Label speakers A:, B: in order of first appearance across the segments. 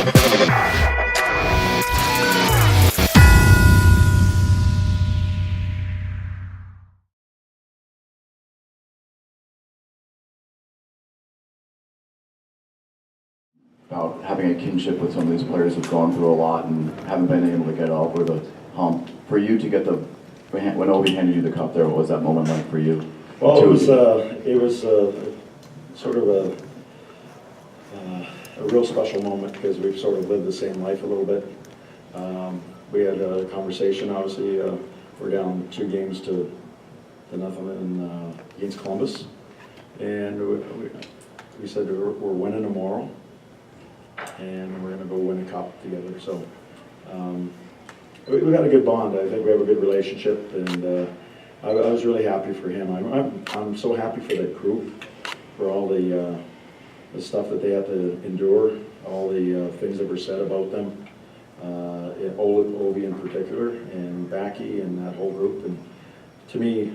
A: About having a kinship with some of these players who've gone through a lot and haven't been able to get over the hump. For you to get when Ovi handed you the cup there, what was that moment like for you?
B: Well, it was sort of a real special moment because we've sort of lived the same life a little bit. We had a conversation, obviously, we're down 2 games to nothing against Columbus. And we said we're winning tomorrow and we're going to go win a cup together. So we got a good bond. I think we have a good relationship, and I was really happy for him. I'm so happy for that group, for all the stuff that they had to endure, all the things that were said about them, Ovi in particular, and Backy and that whole group. And to me,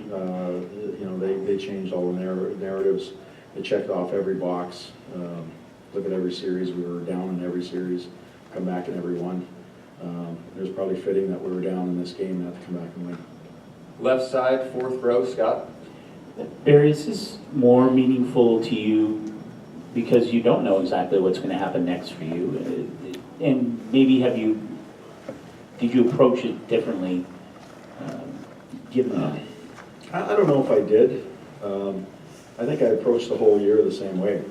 B: they changed all the narratives. They checked off every box. Look at every series. We were down in every series, come back in every one. It was probably fitting that we were down in this game and had to come back and win.
C: Left side, 4th row, Scott.
D: Barry, is this more meaningful to you because you don't know exactly what's going to happen next for you? And maybe did you approach it differently given that?
B: I don't know if I did. I think I approached the whole year the same way.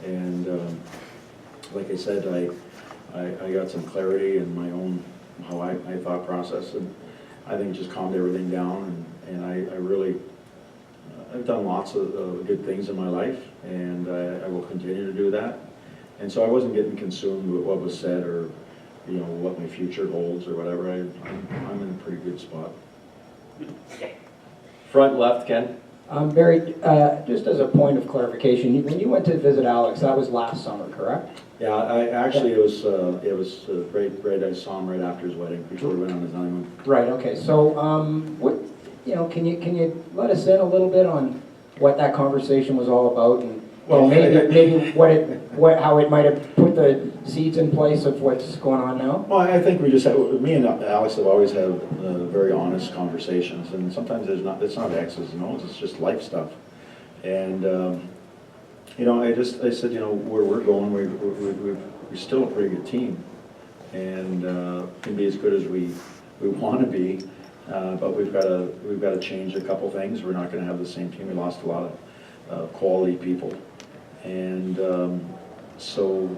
B: And like I said, I got some clarity in my own, how I thought process, and I think it just calmed everything down, and I really, I've done lots of good things in my life, and I will continue to do that. And so I wasn't getting consumed with what was said or, what my future holds or whatever. I'm in a pretty good spot.
C: Front left, Ken.
E: Barry, just as a point of clarification, when you went to visit Alex, that was last summer, correct?
B: Yeah, it was right. I saw him right after his wedding, before we went on his honeymoon.
E: Right. Okay. So, can you let us in a little bit on what that conversation was all about, and maybe how it might have put the seeds in place of what's going on now?
B: Well, I think me and Alex have always had very honest conversations, and sometimes it's not X's and O's, it's just life stuff. And I said, where we're going, we're still a pretty good team, and can be as good as we want to be, but we've got to change a couple things. We're not going to have the same team. We lost a lot of quality people, and so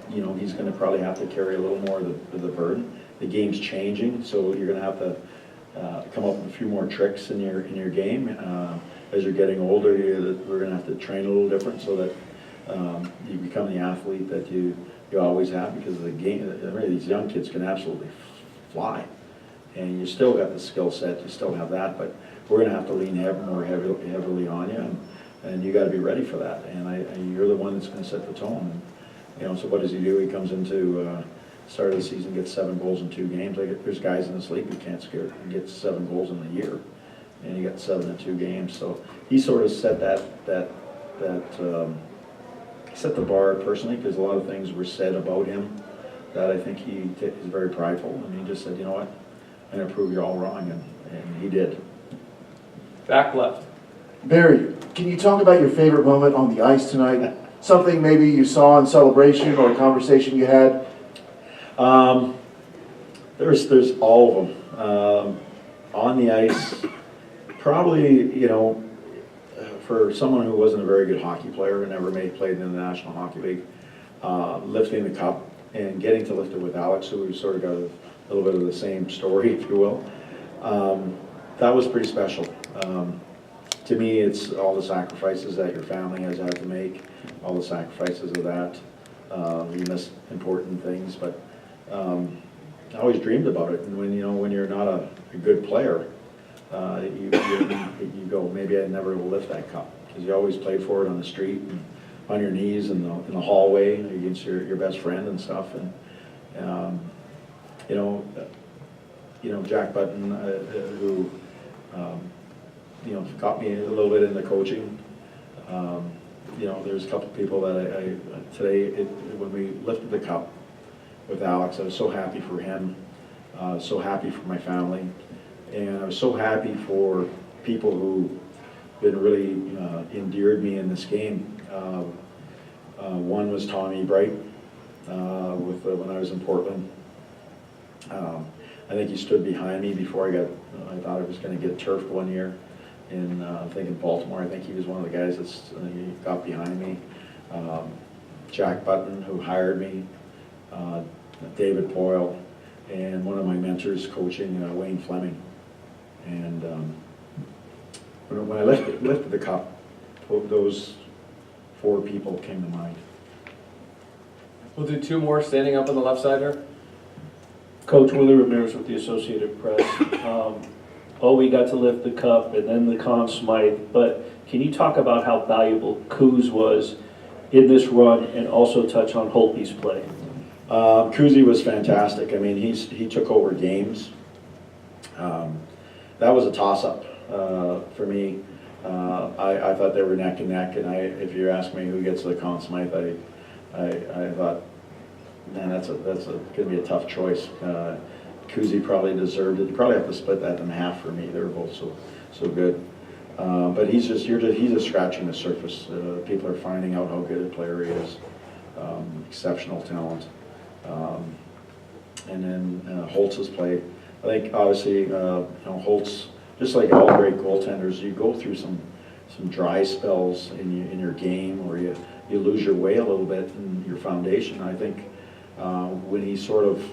B: he's going to probably have to carry a little more of the burden. The game's changing, so you're going to have to come up with a few more tricks in your game. As you're getting older, we're going to have to train a little different so that you become the athlete that you always have, because the game, these young kids can absolutely fly, and you still got the skill set, you still have that, but we're going to have to lean more heavily on you, and you got to be ready for that. And you're the one that's going to set the tone. And, so what does he do? He comes into start of the season, gets 7 goals in 2 games. There's guys in this league who can't score and get 7 goals in a year, and he got 7 in 2 games. So he sort of set set the bar personally, because a lot of things were said about him that I think he is very prideful, and he just said, you know what, I'm going to prove you all wrong, and he did.
C: Back left.
F: Barry, can you talk about your favorite moment on the ice tonight? Something maybe you saw in celebration or a conversation you had?
B: There's all of them. On the ice, probably, for someone who wasn't a very good hockey player and never played in the National Hockey League, lifting the cup and getting to lift it with Alex, who we sort of got a little bit of the same story, if you will, that was pretty special. To me, it's all the sacrifices that your family has had to make, all the sacrifices of that. You miss important things, but I always dreamed about it. And when you're not a good player, you go, maybe I never will lift that cup, because you always played for it on the street and on your knees in the hallway against your best friend and stuff. And Jack Button, who got me a little bit into coaching. There's a couple of people that today when we lifted the cup, with Alex. I was so happy for him, so happy for my family, and I was so happy for people who been really endeared me in this game. One was Tommy Bright when I was in Portland. I think he stood behind me before I thought I was going to get turfed one year I think in Baltimore. I think he was one of the guys he got behind me. Jack Button, who hired me, David Boyle, and one of my mentors coaching, Wayne Fleming. And when I lifted the cup, those 4 people came to mind.
C: We'll do 2 more standing up on the left side here.
D: Coach Willie Ramirez with the Associated Press. We got to lift the cup and then the Conn Smythe, but can you talk about how valuable Coos was in this run and also touch on Holtby's play?
B: Kuzi was fantastic. I mean, he took over games. That was a toss-up for me. I thought they were neck and neck, and if you ask me who gets the Conn Smythe, I thought, man, that's going to be a tough choice. Kuzi probably deserved it. You probably have to split that in half for me. They were both so good. But he's just scratching the surface. People are finding out how good a player he is. Exceptional talent. And then Holtz's play. I think obviously Holtz, just like all great goaltenders, you go through some dry spells in your game, or you lose your way a little bit in your foundation. I think when he sort of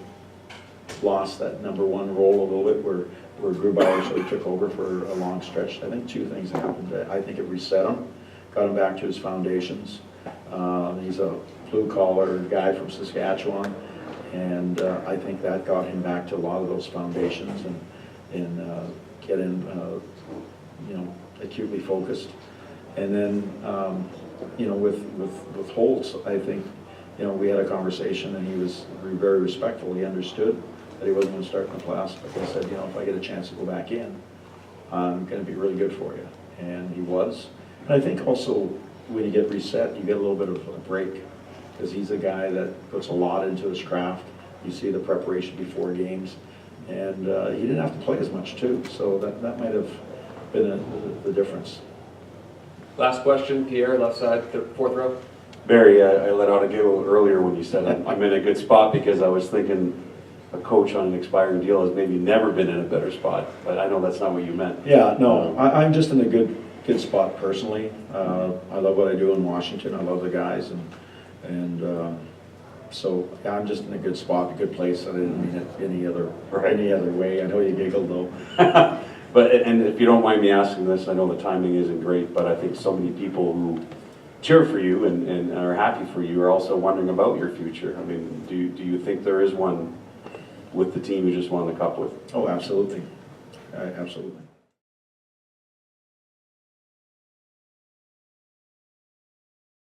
B: lost that number 1 role a little bit, where Grubauer sort of took over for a long stretch, I think 2 things happened. I think it reset him, got him back to his foundations. He's a blue-collar guy from Saskatchewan, and I think that got him back to a lot of those foundations and get him, acutely focused. And then, with Holtz, I think, we had a conversation, and he was very respectful. He understood that he wasn't going to start in the playoffs, but he said, if I get a chance to go back in, I'm going to be really good for you. And he was. And I think also when you get reset, you get a little bit of a break, because he's a guy that puts a lot into his craft. You see the preparation before games, and he didn't have to play as much too, so that might have been the difference.
C: Last question, Pierre, left side, 4th row.
G: Barry, I let out a giggle earlier when you said I'm in a good spot, because I was thinking a coach on an expiring deal has maybe never been in a better spot, but I know that's not what you meant.
B: Yeah, no, I'm just in a good spot personally. I love what I do in Washington. I love the guys, and so yeah, I'm just in a good spot, a good place. I didn't mean it any other way. I know you giggled though.
G: And if you don't mind me asking this, I know the timing isn't great, but I think so many people who cheer for you and are happy for you are also wondering about your future. I mean, do you think there is one with the team you just won the cup with?
B: Oh, absolutely. Absolutely.